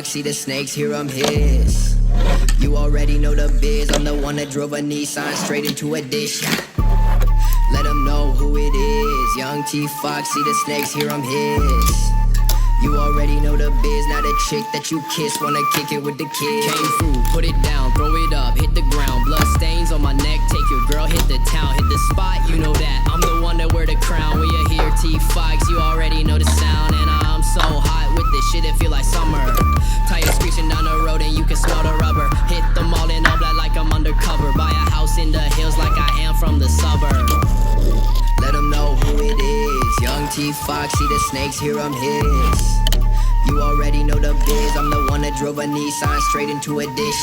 see the snakes, hear them hiss. You already know the biz, I'm the one that drove a Nissan straight into a dish. Let them know who it is. Young T-Fox, see the snakes, hear them hiss. You already know the biz, now the chick that you kiss wanna kick it with the kid. Came through, put it down, throw it up, hit the ground. Blood stains on my neck, take your girl, hit the town. Hit the spot, you know that, I'm the one that wear the crown. When you hear T-Fox, you already know the sound. And I'm so hot with this shit, it feel like summer. Tires screeching down the road and you can smell the rubber. Hit the mall in all black like I'm undercover. Buy a house in the hills like I am from the suburbs. Let them know who it is. Young T-Fox, see the snakes, hear them hiss. You already know the biz, I'm the one that drove a Nissan straight into a dish.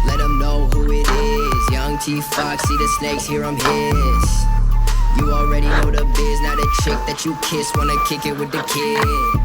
Let them know who it is. Young T-Fox, see the snakes, hear them hiss. You already know the biz, now the chick that you kiss wanna kick it with the kid.